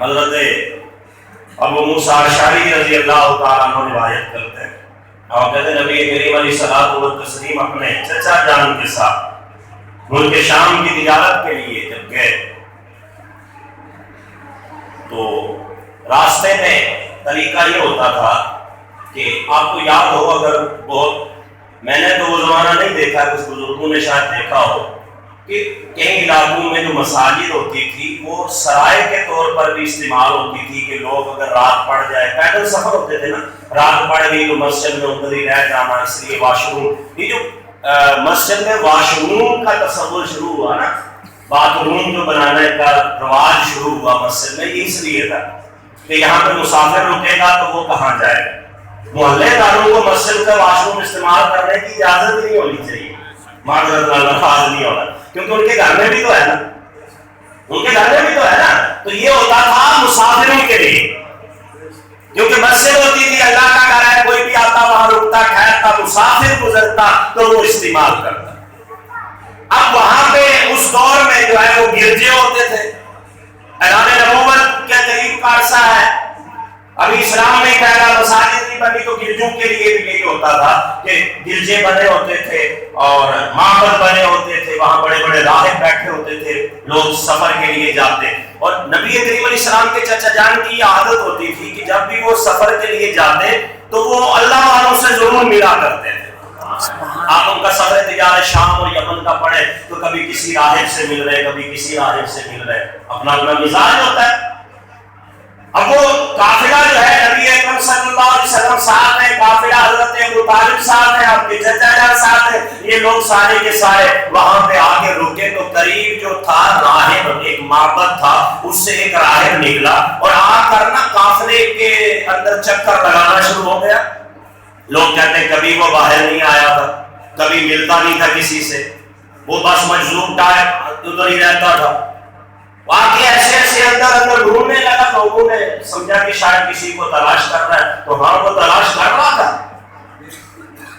حضرت ابو موسیٰ اشعری رضی اللہ تعالیٰ عنہ روایت کرتے ہیں اور کہتے ہیں نبی کریم علیہ الصلوۃ والتسلیم اپنے چچا جان کے ساتھ ملک شام کی تجارت کے لیے جب گئے تو راستے میں طریقہ یہ ہوتا تھا کہ آپ کو یاد ہو، اگر بہت میں نے تو وہ زمانہ نہیں دیکھا، کچھ بزرگوں نے شاید دیکھا ہو کہ کئی علاقوں میں جو مساجد ہوتی تھی وہ سرائے کے طور پر بھی استعمال ہوتی تھی کہ لوگ اگر رات پڑ جائے، پیدل سفر ہوتے تھے نا، رات پڑ گئی تو مسجد میں ادھر ہی رہ جانا، اس لیے واش روم، یہ جو مسجد میں واش روم کا تصور شروع ہوا نا، باتھ روم جو بنانے کا رواج شروع ہوا مسجد میں، یہ اس لیے تھا کہ یہاں پہ مسافر رکے گا تو وہ کہاں جائے گا۔ محلے داروں کو مسجد کا واش روم استعمال کرنے کی اجازت نہیں ہونی چاہیے، معذرت الفاظ نہیں ہونا، کیونکہ ان کے گھر میں بھی تو ہے نا، ان کے گھر میں بھی تو ہے نا، تو یہ ہوتا تھا مسافروں کے لیے، کیونکہ مسجد ہوتی تھی، اللہ کا گھر ہے، کوئی بھی آتا وہاں رکتا ٹھہرتا، مسافر گزرتا تو وہ استعمال کرتا۔ اب وہاں پہ اس دور میں جو ہے وہ گرجے ہوتے تھے، اعلان نبوت کے قریب کا عرصہ ہے، ابھی اسلام میں پہلا مساجد نہیں بنی، تو گرجوں کے لیے بھی یہی ہوتا تھا کہ گرجے بنے ہوتے تھے اور معبد بنے ہوتے تھے، وہاں بڑے بڑے راہب بیٹھے ہوتے تھے، لوگ سفر کے لیے جاتے، اور نبی کریم علیہ السلام کے چچا جان کی یہ عادت ہوتی تھی کہ جب بھی وہ سفر کے لیے جاتے تو وہ اللہ والوں سے ضرور ملا کرتے تھے۔ آپ ان کا سفر تجارت شام اور یمن کا پڑھے تو کبھی کسی راہب سے مل رہے، کبھی کسی راہب سے مل رہے، اپنا اپنا مزاج ہوتا ہے۔ اب وہ قافلہ جو ہے نبی اکرم صلی اللہ علیہ وسلم ساتھ ہے، قافلہ حضرت ابو طالب ساتھ ہے، آپ کے چچا جان ساتھ ہے، یہ لوگ سارے کے سارے وہاں پہ آ کے رکے تو قریب جو تھا راہب، ایک معبد تھا، اس سے ایک راہب نکلا اور آ کر نا قافلے کے اندر چکر لگانا شروع ہو گیا۔ لوگ کہتے ہیں کبھی وہ باہر نہیں آیا تھا، کبھی ملتا نہیں تھا کسی سے، وہ بس مجذوب ٹائپ ادھر ہی رہتا تھا۔ واقعی ایسے ایسے اندر ڈھونڈنے لگا، لوگوں نے سمجھا کہ شاید کسی کو تلاش کر رہا ہے، تو ہاں وہ تلاش کر رہا تھا،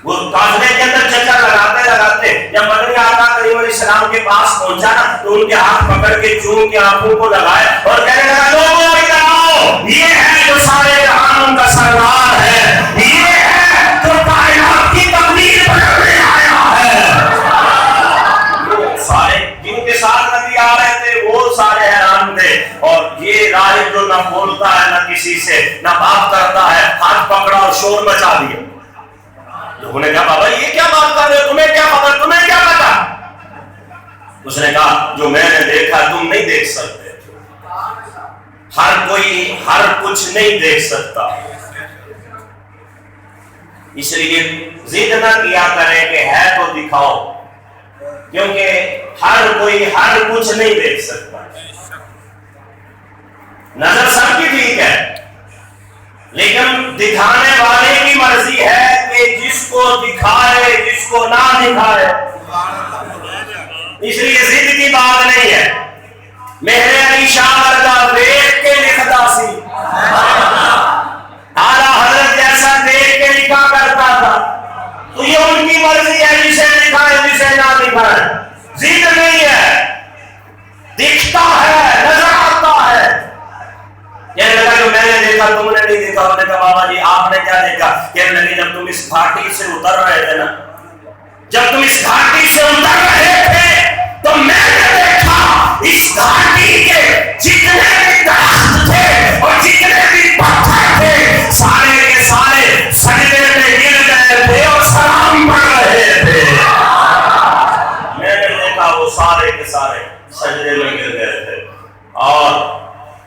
وہ قافلے کے اندر چکر لگاتے لگاتے جب مدنی آقا کریم علیہ السلام کے پاس پہنچا نا تو ان کے ہاتھ پکڑ کے چوم کے آنکھوں کو لگائے اور کہنے لگا لوگوں ادھر آؤ، یہ ہے جو سارے جہانوں کا سردار ہے، یہ ہے جو کائنات کی تقدیر بدلنے آیا ہے۔ سارے جن کے ساتھ نبی آ رہے تھے وہ سارے حیران تھے، اور یہ راہب جو نہ بولتا ہے نہ کسی سے نہ بات کرتا ہے، ہاتھ پکڑا اور شور مچا دیا۔ لوگوں نے کہا بابا یہ کیا بات کر رہے ہو، تمہیں کیا خبر، تمہیں کیا پتا؟ اس نے کہا جو میں نے دیکھا تم نہیں دیکھ سکتے، ہر کوئی ہر کچھ نہیں دیکھ سکتا، اس لیے ضد نہ کیا کرے کہ ہے تو دکھاؤ، کیونکہ ہر کوئی ہر کچھ نہیں دیکھ سکتا۔ نظر سب کی ٹھیک ہے، لیکن دکھانے والے کی مرضی ہے کہ جس کو دکھائے جس کو نہ دکھائے، اس لیے ضد کی بات نہیں ہے۔ میرے علی شاہ ورگا دیکھ کے لکھتا سی، اعلیٰ حضرت جیسا دیکھ کے لکھا کرتا تھا، تو یہ ان کی مرضی ہے، جسے دکھائے جسے نہ دکھائے، ضد نہیں ہے، دکھتا ہے، نظر آتا ہے۔ کہنے لگا جو میں نے دیکھا تم نے نہیں دیکھا، انہوں نے کہا بابا جی آپ نے کیا دیکھا؟ کہنے لگے جب تم اس گھاٹی سے اتر رہے تھے نا، جب تم اس گھاٹی سے اتر رہے تھے تو میں نے دیکھا اس گھاٹی کے جتنے بھی درخت تھے اور جتنے بھی پتھر تھے سارے کے سارے سجدے میں گر گئے تھے اور سلام پڑھ رہے تھے۔ میں نے دیکھا وہ سارے کے سارے سجدے میں گر گئے تھے، اور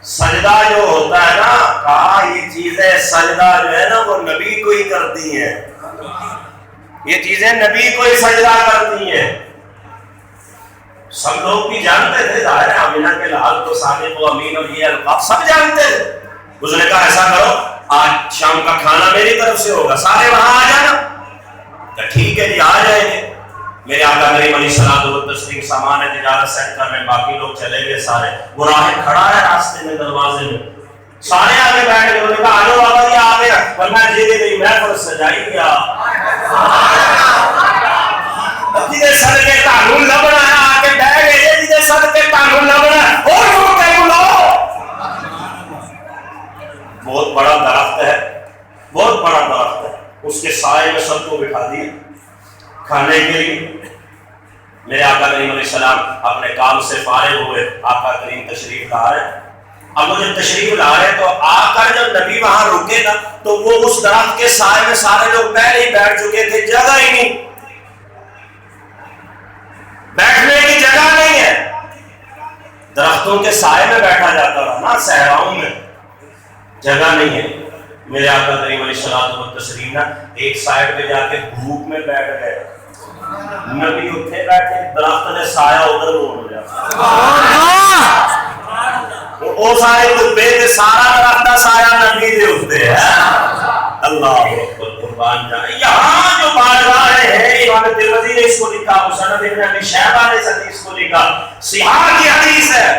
سجدہ جو ہوتا ہے نا، کہا یہ چیزیں سجدہ جو ہے نا وہ نبی کو ہی کرتی ہیں، یہ چیزیں نبی کو ہی سجدہ کرتی ہیں۔ سب لوگ بھی جانتے تھے، ظاہر ہے آمینہ کے لحاظ تو صادق و امین اور یہ القاب سب جانتے تھے۔ اس نے کہا ایسا کرو آج شام کا کھانا میری طرف سے ہوگا، سارے وہاں آ جانا۔ کہ ٹھیک ہے جی آ جائیں گے۔ میرے آقا کریم علیہ الصلوۃ والتسلیم سامان تجارت سیٹ کر رہے ہیں، باقی لوگ چلے گئے سارے، وہ راہب کھڑا ہے راستے میں دروازے میں، سارے آگے بیٹھ گئے، انہوں نے کہا آجو بابا یہ آ گیا، ورنہ جیدے گئی محفل سجائی گیا، جیدے صدقے قانون لبنا ہے آ کے بیٹھ گئے، جیدے صدقے قانون لبنا ہے اور وہ کہیں لو اس کے سائے میں سب کو بٹھا دیا کھانے کے لیے. میرے آقا کریم علیہ السلام اپنے کام سے فارغ ہوئے, آقا کریم تشریف لا رہے. اب وہ جب تشریف لا رہے تو آ کر جب نبی وہاں رکے نا تو وہ اس درخت کے سائے میں سارے لوگ پہلے ہی بیٹھ چکے تھے, جگہ ہی نہیں, بیٹھنے کی جگہ نہیں ہے. درختوں کے سائے میں بیٹھا جاتا تھا نا, صحراؤں میں جگہ نہیں ہے. میرے آقا کریم علیہ الصلوۃ والتسلیم نا ایک سائڈ پہ جا کے دھوپ میں بیٹھ گئے. نبی اتنے بیٹھے, درخت نے سایہ ادھر ہو جاتا, وہ سارے دبے تے سارا درخت دا سایہ نبی دے اوتے ہے. اللہ اکبر, قربان جائے. یہاں جو بارگاہ ہے, امام ترمذی نے اس کو لکھا, مسند ابن ابی شیبہ نے اس کو لکھا, صحاح کی حدیث ہے.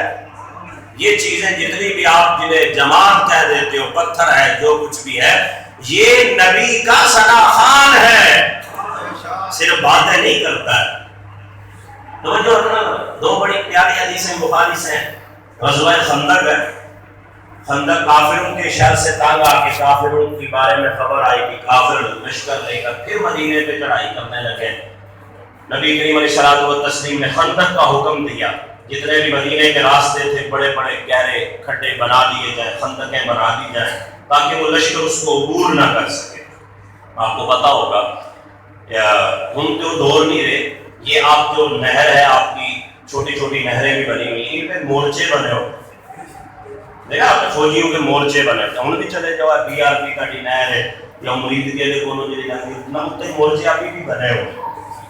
یہ چیزیں جتنی بھی آپ جنہیں جماعت کہہ دیتے ہو, پتھر ہے, جو کچھ بھی ہے, یہ نبی کا ثنا خوان ہے, صرف باتیں نہیں کرتا ہے. دو بڑی پیاری حدیثیں بخاری سے ہیں. غزوہ خندق ہے, خندق کافروں کے شہر سے تانگ آ کے کافروں کے بارے میں خبر آئی کہ کافر لشکر لے کر پھر مدینے پہ چڑھائی کرنے لگے. نبی کریم علیہ الصلوۃ والتسلیم نے خندق کا حکم دیا, جتنے بھی مدینے کے راستے تھے بڑے بڑے گہرے کھڈے بنا دیے جائیں, خندقیں بنا دی جائیں, تاکہ وہ لشکر اس کو عبور نہ کر سکے. آپ کو پتا ہوگا ہم تو دور نہیں رہے, یہ آپ جو نہر ہے, آپ کی چھوٹی چھوٹی نہریں بھی بنی ہوئی, ان پہ مورچے بنے ہو, دیکھا آپ نے فوجیوں کے مورچے بنے ہوتے. ہم بھی چلے جاؤ BRP کا نہر ہے یا مرید کے لیے کونوں جی اتنا اتنے مورچے ابھی بھی بنے ہوتے,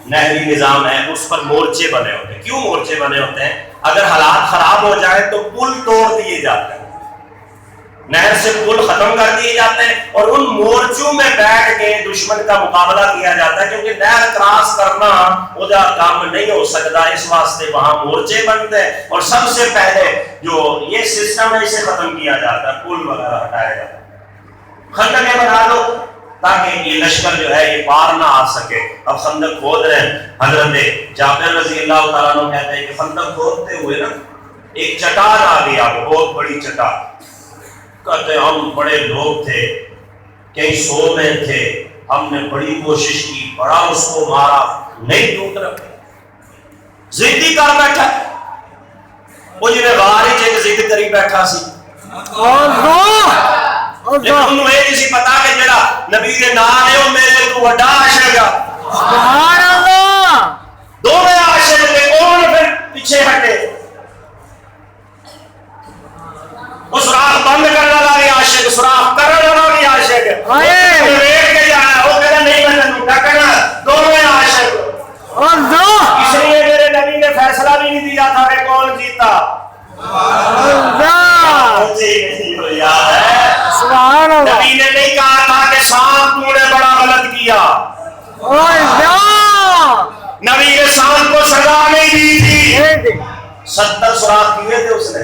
نہری نظام ہے, اس پر مورچے بنے ہوتے ہیں. کیوں مورچے بنے ہوتے ہیں؟ اگر حالات خراب ہو جائے تو پل توڑ دیے جاتے ہیں, نہر سے پل ختم کر دیے جاتے ہیں, اور ان مورچوں میں بیٹھ کے دشمن کا مقابلہ کیا جاتا ہے, کیونکہ نہر کراس کرنا ادھر کام نہیں ہو سکتا. اس واسطے وہاں مورچے بنتے ہیں, اور سب سے پہلے جو یہ سسٹم ہے اسے ختم کیا جاتا ہے, پل وغیرہ ہٹایا جاتا ہے. خندقیں بنا دو تاکہ یہ لشکر جو ہے یہ پار نہ آ سکے. اب خندق کھود رہے ہیں. حضرت جابر رضی اللہ تعالیٰ عنہ کہتے ہیں کہ خندق کھودتے ہوئے نا ایک چٹان آ گئی, آپ بہت بڑی چٹان. کہتے ہیں ہم بڑے لوگ تھے, کئی 100 میں تھے, ہم نے بڑی کوشش کی, بڑا اس کو مارا, نہیں ٹوٹ رہا. ضدی کر بیٹھا, وہ جنہیں غارج ایک ضد کری بیٹھا سی. لیکن انہوں یہ کسی پتا کہ جڑا نبی کے نام ہے وہ میرے کو وڈا عاشق ہے. سبحان اللہ. دونوں عاشق تھے, کون پھر پیچھے ہٹے؟ وہ سوراخ بند کرنے والا بھی عاشق, سوراخ کرنے والا بھی عاشق ہے. ویٹ کے جانا, وہ کہنا نہیں میں نے ڈکنا, دونوں عاشق. اس لیے میرے نبی نے فیصلہ بھی نہیں دیا تھا کہ کون جیتا. نبی نے نہیں کہا تھا کہ سانپ تو نے بڑا غلط کیا, نبی نے سانپ کو سزا نہیں دی تھی. 70 سوراخ کیے تھے اس نے,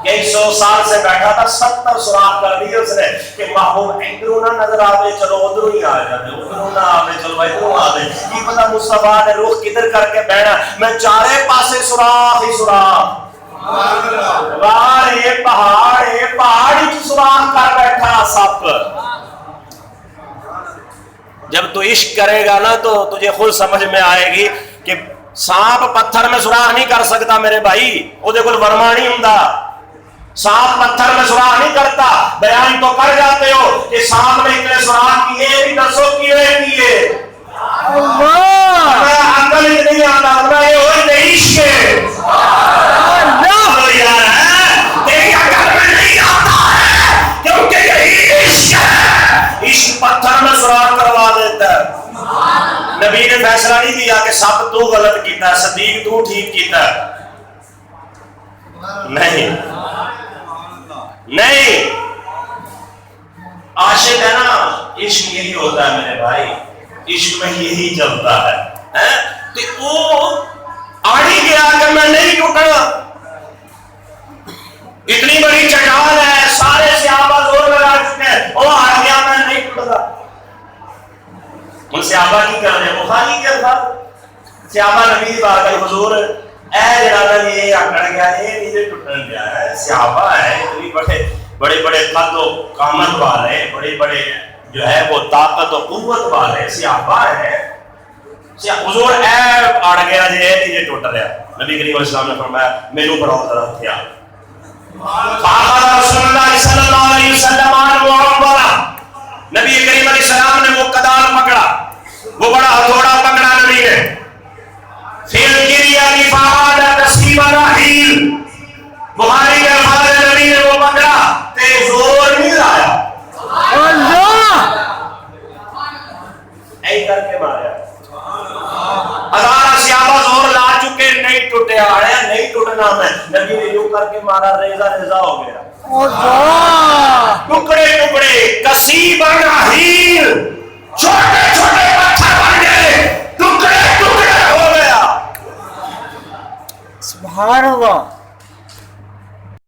کئی 100 سال سے بیٹھا تھا, 70 سوراخ کر دیے اس نے کہ محبوب ادھروں نہ نظر آوے, چلو ادھروں ہی آ جاتے, ادھروں نہ آوے, چلو ادھروں آ جائے. کی پتا مصطفیٰ نے رخ کدھر کر کے بیٹھا, میں چارے پاسے سوراخ ہی سوراخ. یہ پہاڑ ہی سوراخ کر بیٹھا سب. جب تو عشق کرے گا نا تو تجھے خود سمجھ میں آئے گی کہ سانپ پتھر میں سوراخ نہیں کر سکتا میرے بھائی, وہ کوئی ورما نہیں ہوں. سانپ پتھر میں سوراخ نہیں کرتا. بیان تو کر جاتے ہو کہ سانپ نے اتنے سوراخ کیے, بھی دسو کیے. عقل نہیں آتا, یہ ہوئی نہیں عشق. عشق پتھر میں سوراخ کروا دیتا ہے. نبی نے فیصلہ نہیں دیا کہ سب تو غلط کیتا ہے, صدیق تو ٹھیک کیتا ہے. نہیں نہیں, عاشق ہے نا, عشق یہی ہوتا ہے میرے بھائی, عشق میں یہی چلتا ہے. تو وہ آڑی گیا کہ میں نہیں ٹوٹا, اتنی بڑی چٹان ہے, سارے صحابہ زور لگا چکے ہیں, وہ آ گیا میں نہیں ٹوٹا. ان صحابہ کی کر رہے بخاری کے الفاظ, صحابہ نبی کی بات ہے, حضور اے جناب یہ اکڑ گیا, یہ نیچے ٹوٹن گیا ہے. صحابہ ہے اتنی بڑے بڑے قد و قامت والے, بڑے بڑے جو ہے وہ طاقت و قوت والے صحابہ ہیں. حضور اے اڑ گیا جی یہ ٹوٹ رہا. نبی کریم علیہ السلام نے فرمایا مینوں پڑھاؤ ذرا ہتھیار. رسول اللہ صلی اللہ علیہ وسلم نبی کریم علیہ السلام نے وہ کدال پکڑا, وہ بڑا ہتھوڑا پکڑا نبی نے. پھر گریا کی فعال نصیب راہیل, بخاری کے الفاظ نبی نے وہ پکڑا تے زور نہیں لایا, اے کر کے ماریا. ہزار صحابہ زور لا چکے نہیں ٹوٹیا, آیا نہیں ٹوٹنا میں. نبی نے یوں کر کے مارا, ریزہ ریزہ ہو گیا, ٹکڑے ٹکڑے. کسیب راہیل, چھوٹے چھوٹے پتھر بن گئے, ٹکڑے ٹکڑے ہو گیا. سبحان اللہ.